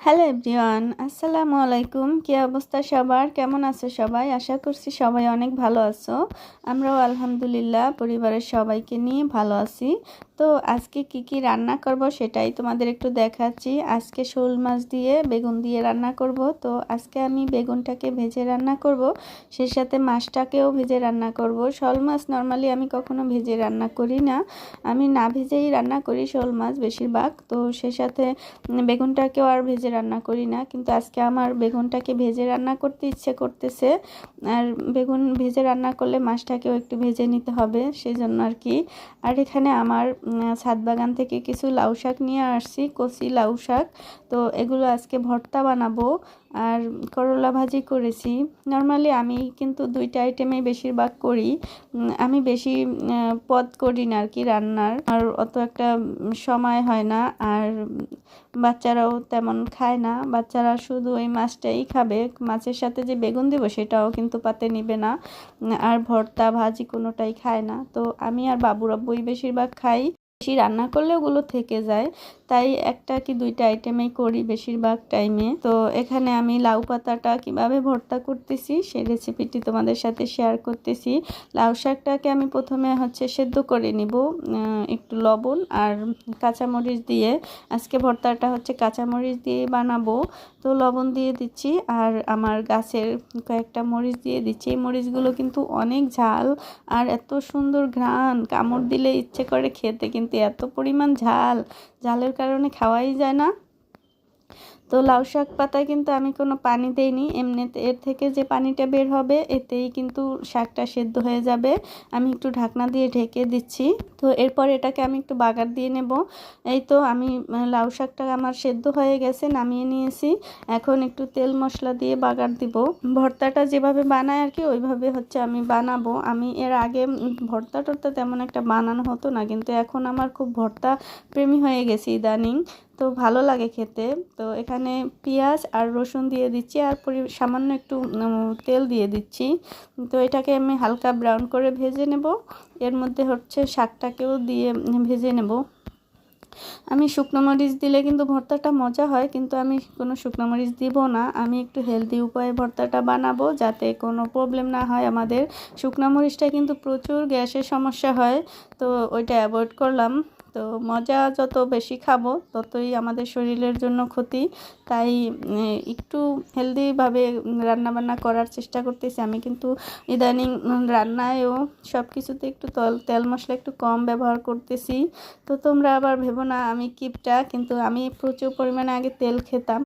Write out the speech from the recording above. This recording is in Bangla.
হ্যালো এভরিওয়ান, আসসালামু আলাইকুম। কি অবস্থা সবার? কেমন আছো সবাই? আশা করছি সবাই অনেক ভালো আছো। আমরাও আলহামদুলিল্লাহ পরিবারের সবাইকে নিয়ে ভালো আছি। তো আজকে কি রান্না করব সেটাই তোমাদের একটু দেখাচ্ছি। আজকে শোল মাছ দিয়ে বেগুন দিয়ে রান্না করব। তো আজকে আমি বেগুনটাকে ভেজে রান্না করব, সেই সাথে মাছটাকেও ভেজে রান্না করব। শোল মাছ নর্মালি আমি কখনো ভেজে রান্না করি না, আমি না ভেজেই রান্না করি শোল মাছ বেশিরভাগ। তো সেই সাথে বেগুনটাকেও আর ভেজে রান্না করি না, কিন্তু আজকে আমার বেগুনটাকে ভেজে রান্না করতে ইচ্ছে করতেছে। আর বেগুন ভেজে রান্না করলে মাছটাকেও একটু ভেজে নিতে হবে, সেই জন্য আর কি। আর এখানে আমার ছাদ বাগান থেকে কিছু লাউ শাক নিয়ে আসছি, কচি লাউ শাক। তো এগুলো আজকে ভর্তা বানাবো। আর করলা ভাজি করেছি। নর্মালি আমি কিন্তু দুইটা আইটেমেই বেশিরভাগ করি। আমি বেশি পদ করি না আর কি রান্নার, আর অত একটা সময় হয় না। আর বাচ্চারাও তেমন খায় না, বাচ্চারা শুধু ওই মাছটাই খাবে, মাছের সাথে যে বেগুন দেবো সেটাও কিন্তু পাতে নিবে না। আর ভর্তা ভাজি কোনোটাই খায় না। তো আমি আর বাবু রাব্বুই বেশিরভাগ খাই। বেশি রান্না করলে ওগুলো থেকে যায়, তাই একটা কি দুইটা আইটেমেই করি বেশিরভাগ টাইমে। তো এখানে আমি লাউ পাতাটা কিভাবে ভর্তা করতেছি সেই রেসিপিটি তোমাদের সাথে শেয়ার করতেছি। লাউ শাকটাকে আমি প্রথমে সেদ্ধ করে নিব একটু লবণ আর কাঁচামরিচ দিয়ে। আজকে ভর্তাটা কাঁচামরিচ দিয়ে বানাবো। তো লবণ দিয়ে দিচ্ছি আর আমার গাছের কয়েকটা মরিচ দিয়ে দিচ্ছি। এই মরিচগুলো কিন্তু অনেক ঝাল আর এত সুন্দর ঘ্রাণ, কামড় দিলে ইচ্ছে করে খেতে, কিন্তু এত পরিমাণ ঝালের কারণে খাওয়াই যায় না। তো লাউ শাক পাতায় কিন্তু আমি কোনো পানি দেইনি, এমনিতে এর থেকে যে পানিটা বের হবে এতেই কিন্তু শাকটা সেদ্ধ হয়ে যাবে। আমি একটু ঢাকনা দিয়ে ঢেকে দিচ্ছি। তো এরপর এটাকে আমি একটু বাগার দিয়ে নেব। এই তো আমি লাউ শাকটা আমার সেদ্ধ হয়ে গেছে, নামিয়ে নিয়েছি। এখন একটু তেল মশলা দিয়ে বাগার দিব। ভর্তাটা যেভাবে বানায় আর কি ওইভাবে আমি বানাবো। আমি এর আগে ভর্তা টর্তা তেমন একটা বানানো হতো না, কিন্তু এখন আমার খুব ভর্তা প্রেমী হয়ে গেছি ইদানিং। তো ভালো লাগে খেতে। তো এখানে পেঁয়াজ আর রসুন দিয়ে দিচ্ছি আর সামান্য একটু তেল দিয়ে দিচ্ছি। তো এটাকে আমি হালকা ব্রাউন করে ভেজে নেব। এর মধ্যে শাকটাকেও দিয়ে ভেজে নেব। আমি শুকনো মরিচ দিলে কিন্তু ভর্তাটা মজা হয়, কিন্তু আমি কোনো শুকনো মরিচ দিব না। আমি একটু হেলদি উপায়ে ভর্তাটা বানাবো যাতে কোনো প্রবলেম না হয় আমাদের। শুকনো মরিচটা কিন্তু প্রচুর গ্যাসের সমস্যা হয়, তো ওইটা অ্যাভয়েড করলাম। তো মজা যত বেশি খাবো ততই আমাদের শরীরের জন্য ক্ষতি, তাই একটু হেলদিভাবে রান্নাবান্না করার চেষ্টা করতেছি। আমি কিন্তু ইদানিং রান্নায়ও সব কিছুতে একটু তেল মশলা একটু কম ব্যবহার করতেছি। তো তোমরা আবার ভেবো না আমি কিপটা, কিন্তু আমি প্রচুর পরিমাণে আগে তেল খেতাম।